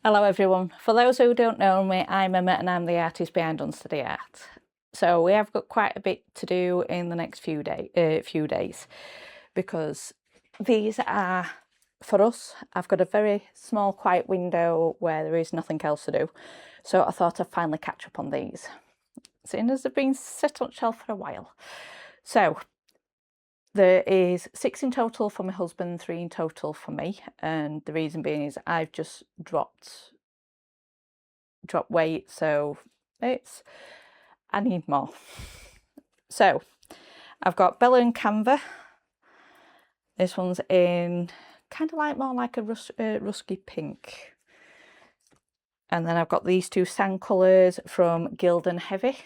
Hello everyone, for those who don't know me, I'm Emma and I'm the artist behind Unsteady Art. So we have got quite a bit to do in the next few days because these are, for us, I've got a very small quiet window where there is nothing else to do. So I thought I'd finally catch up on these, seeing as they've been set on shelf for a while. So there is 6 in total for my husband, 3 in total for me, and the reason being is I've just dropped weight, so I need more. So I've got Bella and Canva. This one's in kind of like more like a rusky pink. And then I've got these 2 sand colours from Gildan Heavy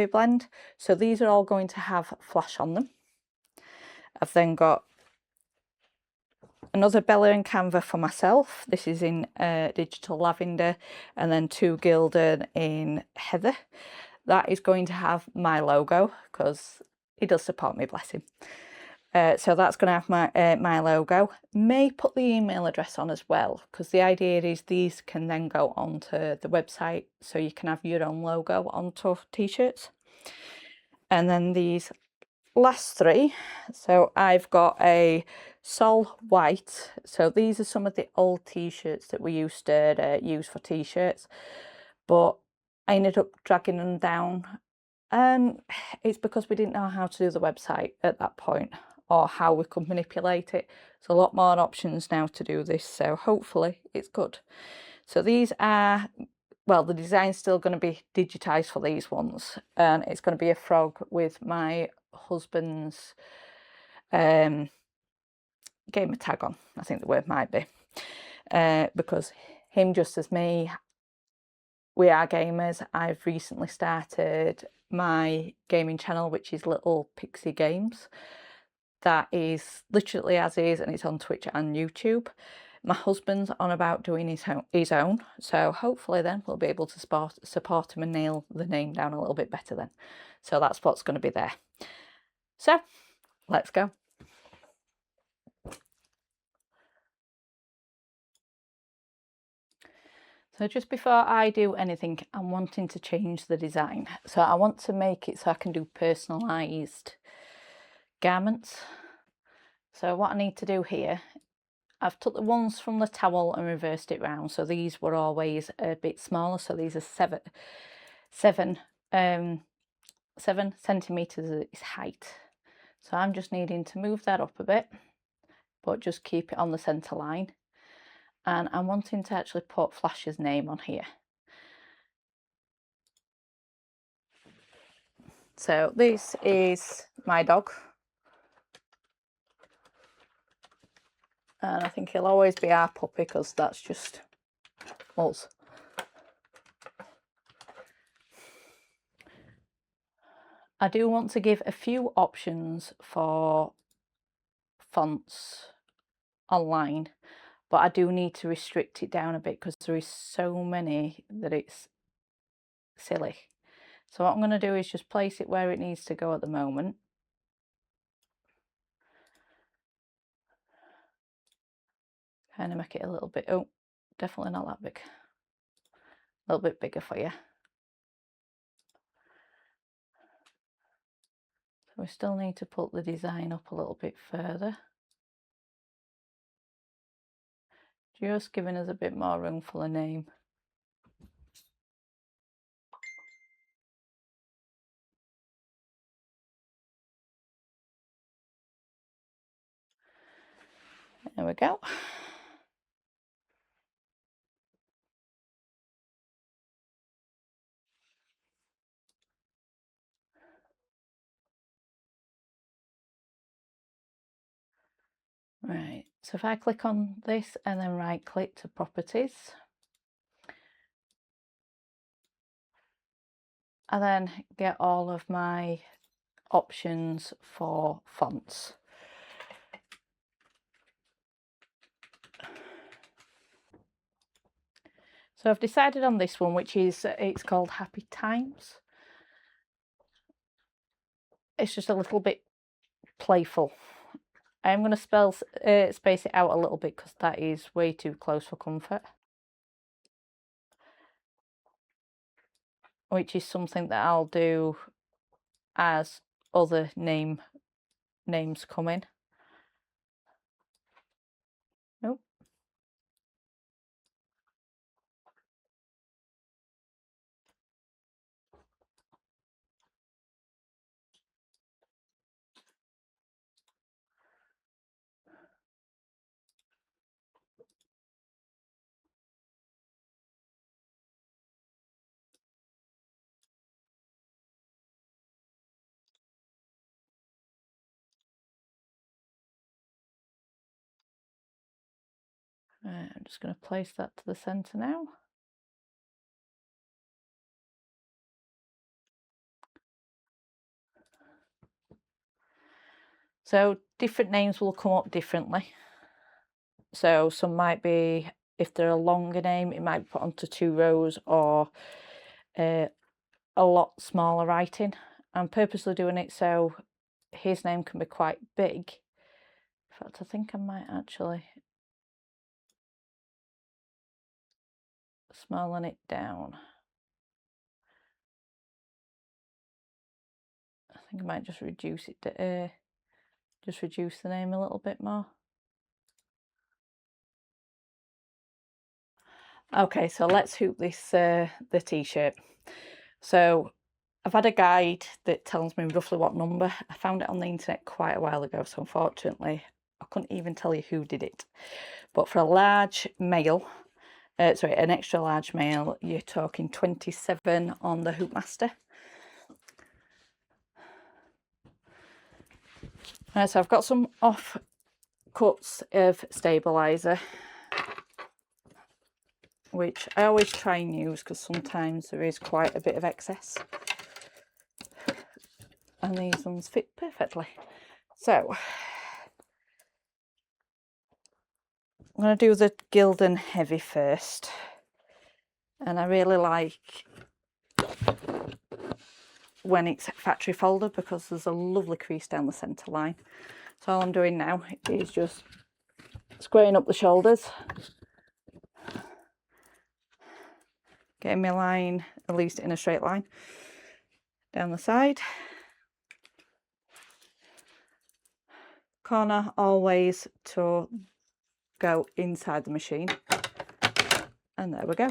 Blend. So these are all going to have flash on them. I've then got another Bella and Canva for myself. This is in Digital Lavender, and then 2 Gildan in Heather. That is going to have my logo because he does support me, bless him. So that's going to have my logo. May put the email address on as well, because the idea is these can then go onto the website, so you can have your own logo onto t-shirts. And then these last 3, so I've got a Sol White. So these are some of the old t-shirts that we used to use for t-shirts, but I ended up dragging them down, and it's because we didn't know how to do the website at that point or how we could manipulate it. There's a lot more options now to do this, so hopefully it's good. So these are, well, the design's still going to be digitized for these ones, and it's going to be a frog with my husband's gamer tag on, I think the word might be, because him, just as me, we are gamers. I've recently started my gaming channel, which is Little Pixie Games. That is literally as is, and it's on Twitch and YouTube. My husband's on about doing his own, so hopefully then we'll be able to support him and nail the name down a little bit better then. So that's what's going to be there. So let's go. So just before I do anything, I'm wanting to change the design. So I want to make it so I can do personalised garments. So what I need to do here, I've took the ones from the towel and reversed it round. So these were always a bit smaller. So these are 7 centimeters at its height. So I'm just needing to move that up a bit, but just keep it on the centre line. And I'm wanting to actually put Flash's name on here. So this is my dog. And I think he'll always be our puppy because that's just us. I do want to give a few options for fonts online, but I do need to restrict it down a bit because there is so many that it's silly. So what I'm going to do is just place it where it needs to go at the moment. Kind of make it a little bit, oh, definitely not that big. A little bit bigger for you. So we still need to put the design up a little bit further. Just giving us a bit more room for the name. There we go. Right, so if I click on this and then right click to properties, and then get all of my options for fonts. So I've decided on this one, which is, it's called Happy Times. It's just a little bit playful. I'm going to space it out a little bit because that is way too close for comfort. which is something that I'll do as other names come in. Nope. I'm just going to place that to the centre now. So different names will come up differently. So some might be, if they're a longer name, it might be put onto 2 rows, or a lot smaller writing. I'm purposely doing it so his name can be quite big. In fact, I think I might actually smallen it down. I think I might just reduce it to just reduce the name a little bit more. Okay, so let's hoop this the t-shirt. So I've had a guide that tells me roughly what number. I found it on the internet quite a while ago, so unfortunately I couldn't even tell you who did it. But for a large male, sorry, an extra large male, you're talking 27 on the Hoopmaster. Right, so I've got some off cuts of stabiliser, which I always try and use because sometimes there is quite a bit of excess, and these ones fit perfectly. So I'm going to do the Gildan Heavy first, and I really like when it's factory folded because there's a lovely crease down the centre line. So all I'm doing now is just squaring up the shoulders, getting my line at least in a straight line down the side. Corner always to go inside the machine, and there we go.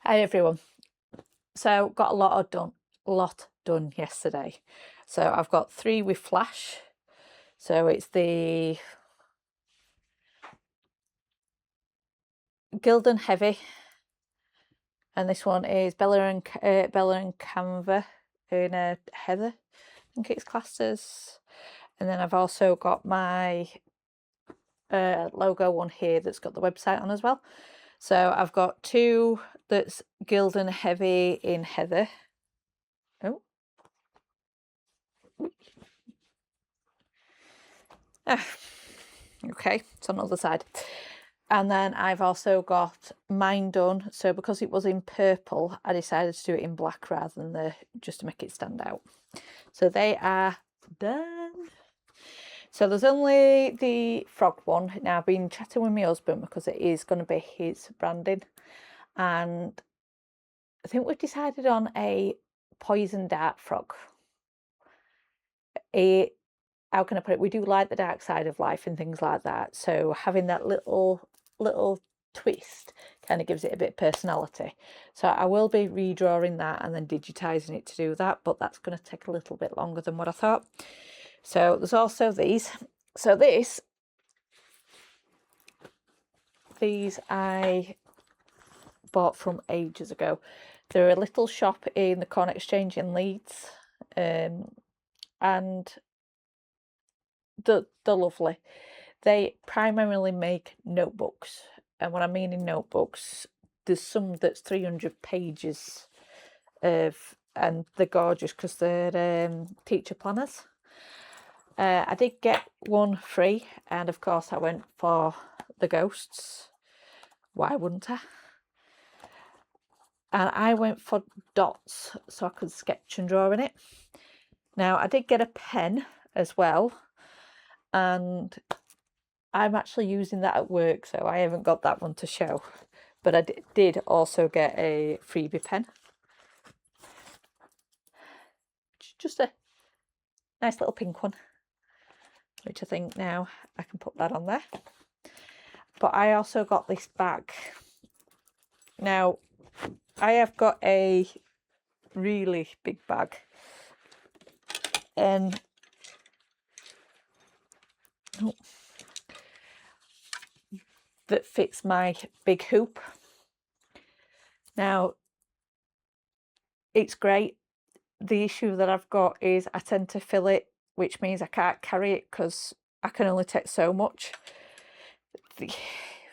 Hi everyone. So got a lot done yesterday. So I've got 3 with flash. So it's the Gildan Heavy, and this one is Bella and Canva in a heather, I think it's classed as. And then I've also got my logo one here that's got the website on as well. So I've got 2 that's Gildan Heavy in heather. Oh. Okay, it's on the other side. And then I've also got mine done. So because it was in purple, I decided to do it in black rather than just to make it stand out. So they are done. So there's only the frog one. Now I've been chatting with my husband because it is going to be his branding. And I think we've decided on a poison dart frog. How can I put it? We do like the dark side of life and things like that. So having that little twist kind of gives it a bit of personality. So I will be redrawing that and then digitizing it to do that, but that's going to take a little bit longer than what I thought. So there's also these. So these I bought from ages ago. They're a little shop in the Corn Exchange in Leeds, and they're lovely. They primarily make notebooks, and what I mean in notebooks, there's some that's 300 pages of, and they're gorgeous because they're teacher planners. I did get one free, and of course I went for the ghosts. Why wouldn't I? And I went for dots so I could sketch and draw in it. Now I did get a pen as well, and I'm actually using that at work, so I haven't got that one to show. But I did also get a freebie pen. Just a nice little pink one, which I think now I can put that on there. But I also got this bag. Now, I have got a really big bag. And that fits my big hoop. Now, it's great. The issue that I've got is I tend to fill it, which means I can't carry it because I can only take so much. For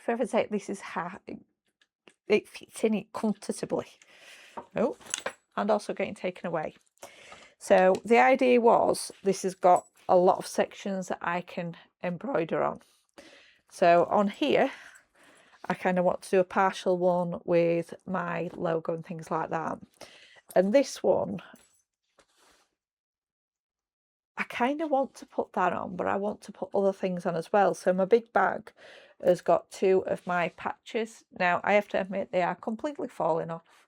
heaven's sake, this is hard. It fits in it comfortably. Oh, and also getting taken away. So the idea was this has got a lot of sections that I can embroider on. So on here, I kind of want to do a partial one with my logo and things like that. And this one, I kind of want to put that on, but I want to put other things on as well. So my big bag has got 2 of my patches. Now, I have to admit they are completely falling off,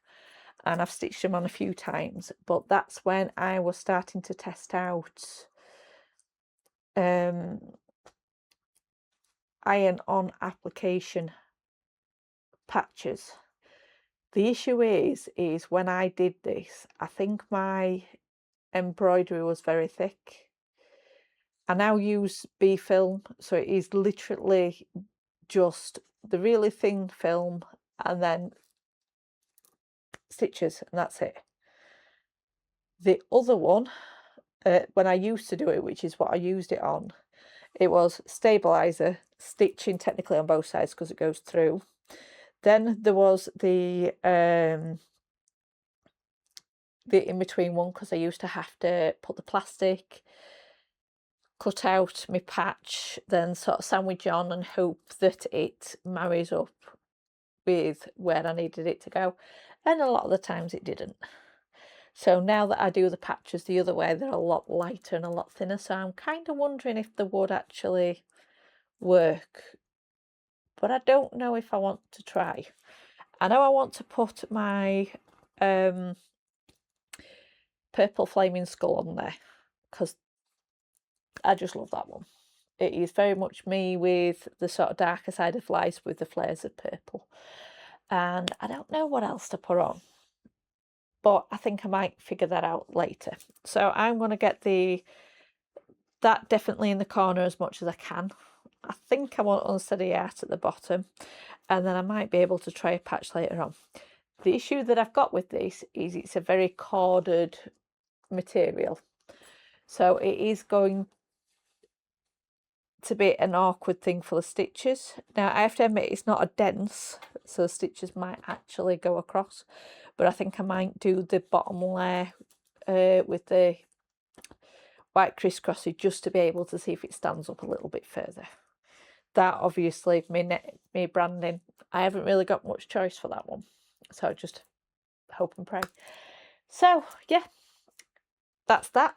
and I've stitched them on a few times, but that's when I was starting to test out iron-on application patches. The issue is when I did this, I think my embroidery was very thick. I now use BFilm, so it is literally just the really thin film and then stitches, and that's it. The other one, when I used to do it, which is what I used it on, it was stabilizer, stitching technically on both sides because it goes through. Then there was the in-between one because I used to have to put the plastic, cut out my patch, then sort of sandwich on and hope that it marries up with where I needed it to go. And a lot of the times it didn't. So now that I do the patches the other way, they're a lot lighter and a lot thinner. So I'm kind of wondering if they would actually work. But I don't know if I want to try. I know I want to put my purple flaming skull on there because I just love that one. It is very much me with the sort of darker side of lights with the flares of purple. and I don't know what else to put on, but I think I might figure that out later. So I'm going to get that definitely in the corner as much as I can. I think I want Unsteady Art at the bottom, and then I might be able to try a patch later on. The issue that I've got with this is it's a very corded material, so it is going to be an awkward thing for the stitches. Now I have to admit it's not a dense, so the stitches might actually go across, but I think I might do the bottom layer with the white crisscrossy just to be able to see if it stands up a little bit further. That obviously, me branding, I haven't really got much choice for that one, so just hope and pray. So yeah, that's that.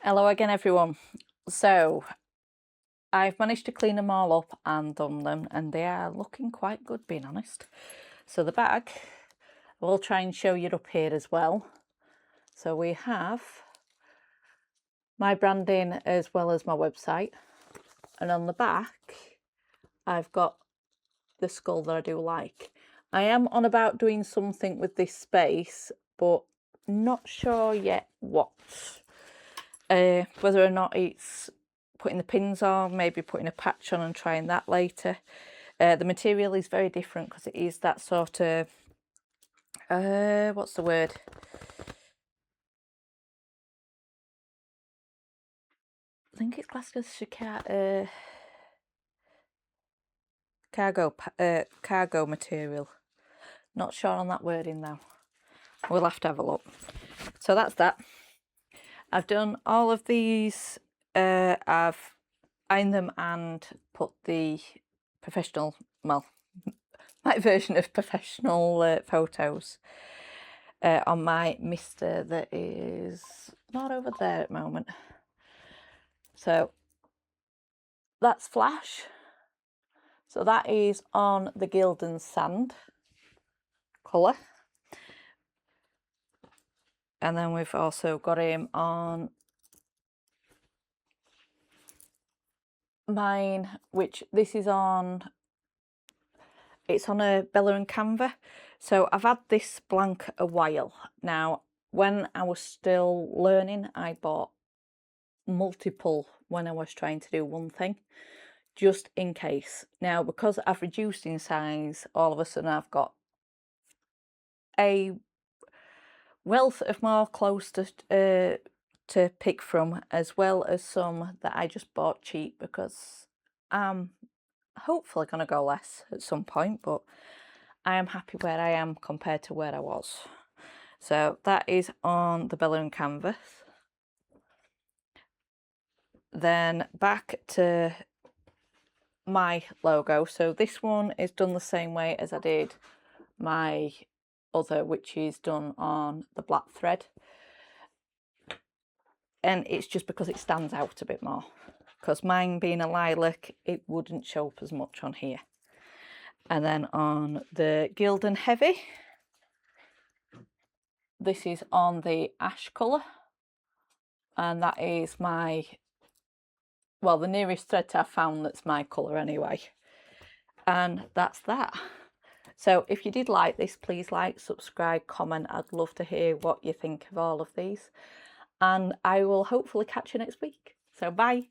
Hello again everyone. So I've managed to clean them all up and done them, and they are looking quite good, being honest. So the bag, we'll try and show you up here as well. So we have my branding as well as my website, and on the back I've got the skull that I do like. I am on about doing something with this space, but not sure yet what. Whether or not it's putting the pins on, maybe putting a patch on and trying that later. The material is very different because it is that sort of what's the word, I think it's classed as cargo material. Not sure on that wording though, we'll have to have a look. So that's that. I've done all of these. I've ironed them and put the professional, well, my version of professional photos on my mister that is not over there at the moment. So that's Flash. So that is on the Gildan Sand colour. And then we've also got him on mine, which this is on, it's on a Bella and Canva. So I've had this blank a while now. When I was still learning, I bought multiple when I was trying to do one thing, just in case. Now, because I've reduced in size, all of a sudden I've got a wealth of more clothes to pick from, as well as some that I just bought cheap because I'm hopefully going to go less at some point, but I am happy where I am compared to where I was. So that is on the Bella and Canvas. Then back to my logo. So this one is done the same way as I did my other, which is done on the black thread. And it's just because it stands out a bit more. Because mine being a lilac, it wouldn't show up as much on here. And then on the Gildan Heavy, this is on the ash colour. And that is my, well, the nearest thread I've found that's my colour anyway. And that's that. So if you did like this, please like, subscribe, comment. I'd love to hear what you think of all of these. And I will hopefully catch you next week. So bye.